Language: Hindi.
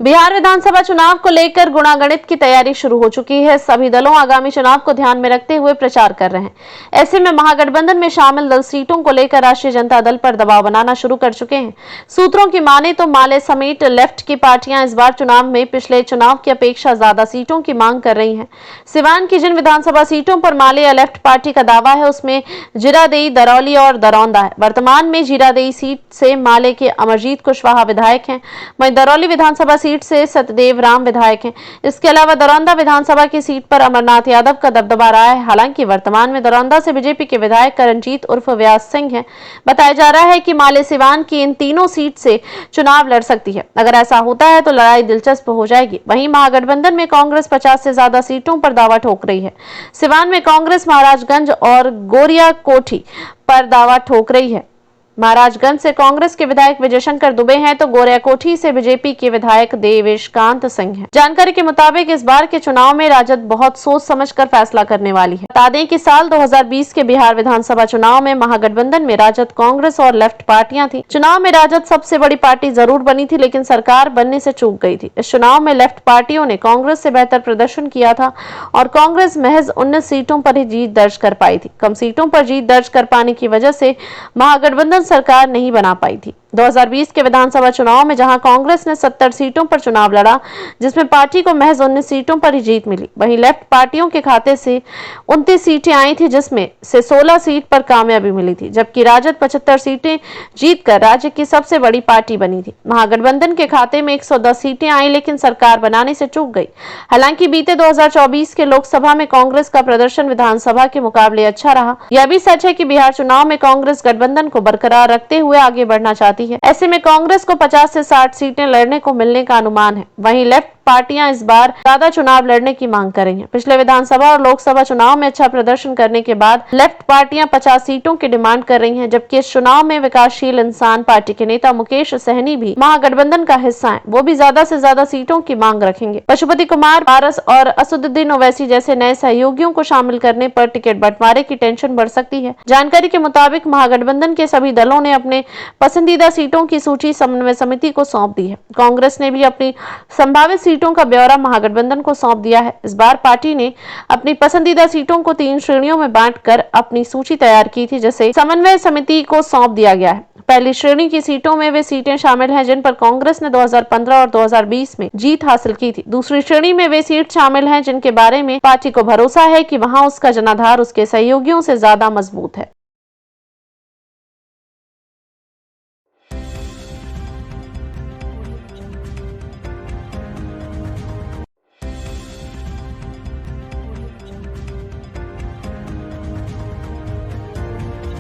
बिहार विधानसभा चुनाव को लेकर गुणागणित की तैयारी शुरू हो चुकी है। सभी दलों आगामी चुनाव को ध्यान में रखते हुए प्रचार कर रहे हैं। ऐसे में महागठबंधन में शामिल दल सीटों को लेकर राष्ट्रीय जनता दल पर दबाव बनाना शुरू कर चुके हैं। सूत्रों की माने तो माले समेत लेफ्ट की पार्टियां इस बार चुनाव में पिछले चुनाव की अपेक्षा ज्यादा सीटों की मांग कर रही है। सिवान की जिन विधानसभा सीटों पर माले या लेफ्ट पार्टी का दावा है उसमें जीरादेई, दरौली और दरौंदा है। वर्तमान में जीरादेई सीट से माले के अमरजीत कुशवाहा विधायक हैं, वहीं दरौली विधानसभा सीट से सतदेव राम विधायक हैं। इसके अलावा दरौंदा विधानसभा की सीट पर अमरनाथ यादव का दबदबा रहा है। हालांकि वर्तमान में दरौंदा से बीजेपी के विधायक करणजीत उर्फ व्यास सिंह हैं। बताया जा रहा है कि माले सिवान की इन तीनों सीट से चुनाव लड़ सकती है। अगर ऐसा होता है तो लड़ाई दिलचस्प हो जाएगी। वहीं महागठबंधन में कांग्रेस 50 से ज्यादा सीटों पर दावा ठोक रही है। सिवान में कांग्रेस महाराजगंज और गोरियाकोठी पर दावा ठोक रही है। महाराजगंज से कांग्रेस के विधायक विजय शंकर दुबे हैं तो गोरियाकोठी से बीजेपी के विधायक देवेशकांत सिंह हैं। जानकारी के मुताबिक इस बार के चुनाव में राजद बहुत सोच समझकर फैसला करने वाली है। बता दें कि साल 2020 के बिहार विधानसभा चुनाव में महागठबंधन में राजद, कांग्रेस और लेफ्ट पार्टियां थी। चुनाव में राजद सबसे बड़ी पार्टी जरूर बनी थी, लेकिन सरकार बनने से चूक गई थी। इस चुनाव में लेफ्ट पार्टियों ने कांग्रेस से बेहतर प्रदर्शन किया था और कांग्रेस महज 19 सीटों पर ही जीत दर्ज कर पाई थी। कम सीटों पर जीत दर्ज कर पाने की वजह से महागठबंधन सरकार नहीं बना पाई थी। 2020 के विधानसभा चुनाव में जहां कांग्रेस ने 70 सीटों पर चुनाव लड़ा, जिसमें पार्टी को महज 19 सीटों पर ही जीत मिली, वहीं लेफ्ट पार्टियों के खाते से 29 सीटें आई थी, जिसमें से 16 सीट पर कामयाबी मिली थी, जबकि राजद 75 सीटें जीतकर राज्य की सबसे बड़ी पार्टी बनी थी। महागठबंधन के खाते में 110 सीटें आई, लेकिन सरकार बनाने से चूक गई। हालांकि बीते 2024 के लोकसभा में कांग्रेस का प्रदर्शन विधानसभा के मुकाबले अच्छा रहा। यह भी सच है कि बिहार चुनाव में कांग्रेस गठबंधन को बरकरार रखते हुए आगे बढ़ना चाहती है। ऐसे में कांग्रेस को 50 से 60 सीटें लड़ने को मिलने का अनुमान है। वहीं लेफ्ट पार्टियां इस बार ज्यादा चुनाव लड़ने की मांग करेंगे। पिछले विधानसभा और लोकसभा चुनाव में अच्छा प्रदर्शन करने के बाद लेफ्ट पार्टियां 50 सीटों की डिमांड कर रही हैं, जबकि इस चुनाव में विकासशील इंसान पार्टी के नेता मुकेश सहनी भी महागठबंधन का हिस्सा हैं। वो भी ज्यादा से ज्यादा सीटों की मांग रखेंगे। पशुपति कुमार, पारस और असदुद्दीन ओवैसी जैसे नए सहयोगियों को शामिल करने पर टिकट बंटवारे की टेंशन बढ़ सकती है। जानकारी के मुताबिक महागठबंधन के सभी दलों ने अपने पसंदीदा सीटों की सूची समन्वय समिति को सौंप दी है। कांग्रेस ने भी अपनी संभावित सीटों का ब्यौरा महागठबंधन को सौंप दिया है। इस बार पार्टी ने अपनी पसंदीदा सीटों को 3 श्रेणियों में बांटकर अपनी सूची तैयार की थी, जिसे समन्वय समिति को सौंप दिया गया है। पहली श्रेणी की सीटों में वे सीटें शामिल हैं जिन पर कांग्रेस ने 2015 और 2020 में जीत हासिल की थी। दूसरी श्रेणी में वे सीट शामिल हैं जिनके बारे में पार्टी को भरोसा है कि वहां उसका जनाधार उसके सहयोगियों से ज्यादा मजबूत है।